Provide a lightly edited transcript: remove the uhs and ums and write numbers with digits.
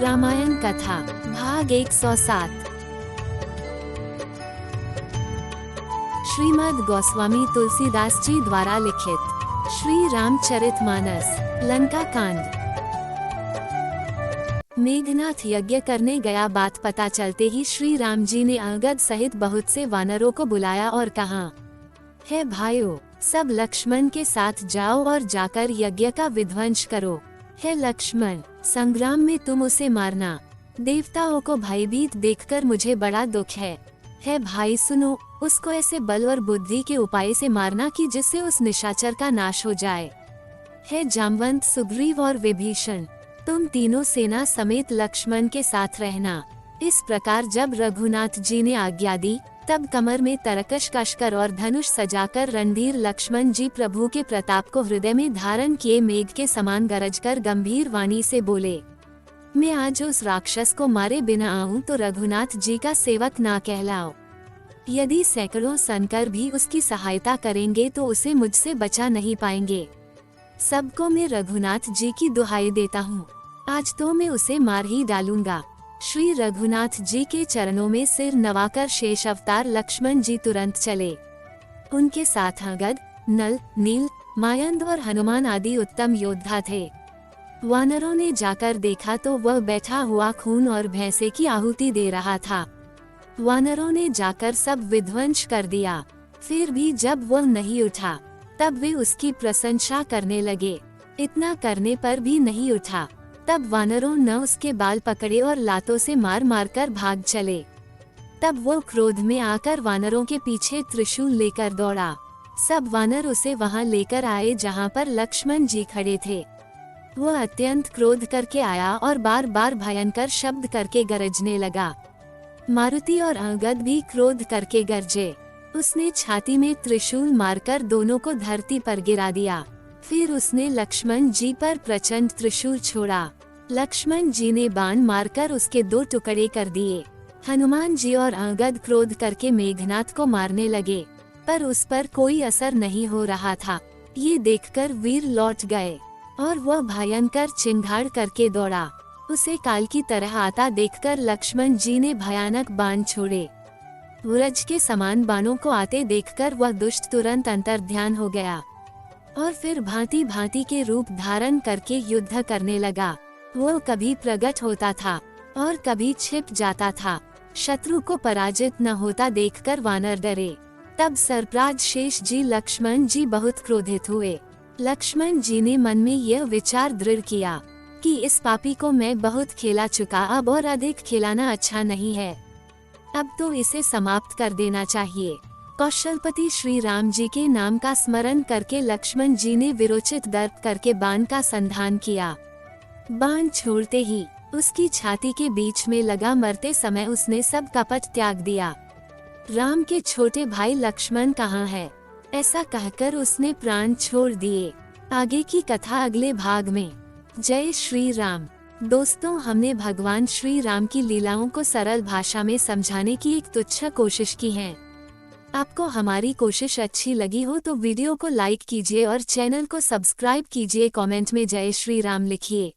रामायण कथा भाग 107। श्रीमद् गोस्वामी तुलसीदास जी द्वारा लिखित श्री रामचरितमानस लंका कांड। मेघनाथ यज्ञ करने गया। बात पता चलते ही श्री राम जी ने अंगद सहित बहुत से वानरों को बुलाया और कहा, हे भाइयों, सब लक्ष्मण के साथ जाओ और जाकर यज्ञ का विध्वंस करो। हे लक्ष्मण, संग्राम में तुम उसे मारना। देवताओं को भयभीत देखकर मुझे बड़ा दुख है। हे भाई सुनो, उसको ऐसे बल और बुद्धि के उपाय से मारना कि जिससे उस निशाचर का नाश हो जाए। हे जामवंत, सुग्रीव और विभीषण, तुम तीनों सेना समेत लक्ष्मण के साथ रहना। इस प्रकार जब रघुनाथ जी ने आज्ञा दी, तब कमर में तरकश कसकर और धनुष सजाकर रणधीर लक्ष्मण जी प्रभु के प्रताप को हृदय में धारण किए मेघ के समान गरजकर गंभीर वाणी से बोले, मैं आज उस राक्षस को मारे बिना आऊं तो रघुनाथ जी का सेवक ना कहलाओ। यदि सैकड़ों सनकर भी उसकी सहायता करेंगे तो उसे मुझसे बचा नहीं पाएंगे। सबको मैं रघुनाथ जी की दुहाई देता हूँ, आज तो मैं उसे मार ही डालूंगा। श्री रघुनाथ जी के चरणों में सिर नवाकर शेष अवतार लक्ष्मण जी तुरंत चले। उनके साथ अंगद, नल, नील, मायंद और हनुमान आदि उत्तम योद्धा थे। वानरों ने जाकर देखा तो वह बैठा हुआ खून और भैंसे की आहुति दे रहा था। वानरों ने जाकर सब विध्वंस कर दिया। फिर भी जब वह नहीं उठा, तब वे उसकी प्रशंसा करने लगे। इतना करने पर भी नहीं उठा, तब वानरों न उसके बाल पकड़े और लातों से मार मार कर भाग चले। तब वो क्रोध में आकर वानरों के पीछे त्रिशूल लेकर दौड़ा। सब वानर उसे वहां लेकर आए जहां पर लक्ष्मण जी खड़े थे। वह अत्यंत क्रोध करके आया और बार बार भयंकर शब्द करके गरजने लगा। मारुति और अंगद भी क्रोध करके गरजे। उसने छाती में त्रिशूल मारकर दोनों को धरती पर गिरा दिया। फिर उसने लक्ष्मण जी पर प्रचंड त्रिशूल छोड़ा। लक्ष्मण जी ने बाण मारकर उसके दो टुकड़े कर दिए। हनुमान जी और अंगद क्रोध करके मेघनाथ को मारने लगे, पर उस पर कोई असर नहीं हो रहा था। ये देखकर वीर लौट गए और वह भयंकर चिंगाड़ करके दौड़ा। उसे काल की तरह आता देखकर लक्ष्मण जी ने भयानक बाण छोड़े। सूरज के समान बाणों को आते देखकर वह दुष्ट तुरंत अंतर्ध्यान हो गया और फिर भांति भांति के रूप धारण करके युद्ध करने लगा। वो कभी प्रकट होता था और कभी छिप जाता था। शत्रु को पराजित न होता देखकर वानर डरे। तब सरप्राज शेष जी लक्ष्मण जी बहुत क्रोधित हुए। लक्ष्मण जी ने मन में यह विचार दृढ़ किया कि इस पापी को मैं बहुत खेला चुका, अब और अधिक खिलाना अच्छा नहीं है। अब तो इसे समाप्त कर देना चाहिए। कौशलपति श्री राम जी के नाम का स्मरण करके लक्ष्मण जी ने विरोचित दर्प करके बाण का संधान किया। बाण छोड़ते ही उसकी छाती के बीच में लगा। मरते समय उसने सब कपट त्याग दिया। राम के छोटे भाई लक्ष्मण कहाँ है, ऐसा कहकर उसने प्राण छोड़ दिए। आगे की कथा अगले भाग में। जय श्री राम। दोस्तों, हमने भगवान श्री राम की लीलाओं को सरल भाषा में समझाने की एक तुच्छ कोशिश की है। आपको हमारी कोशिश अच्छी लगी हो तो वीडियो को लाइक कीजिए और चैनल को सब्सक्राइब कीजिए। कमेंट में जय श्री राम लिखिए।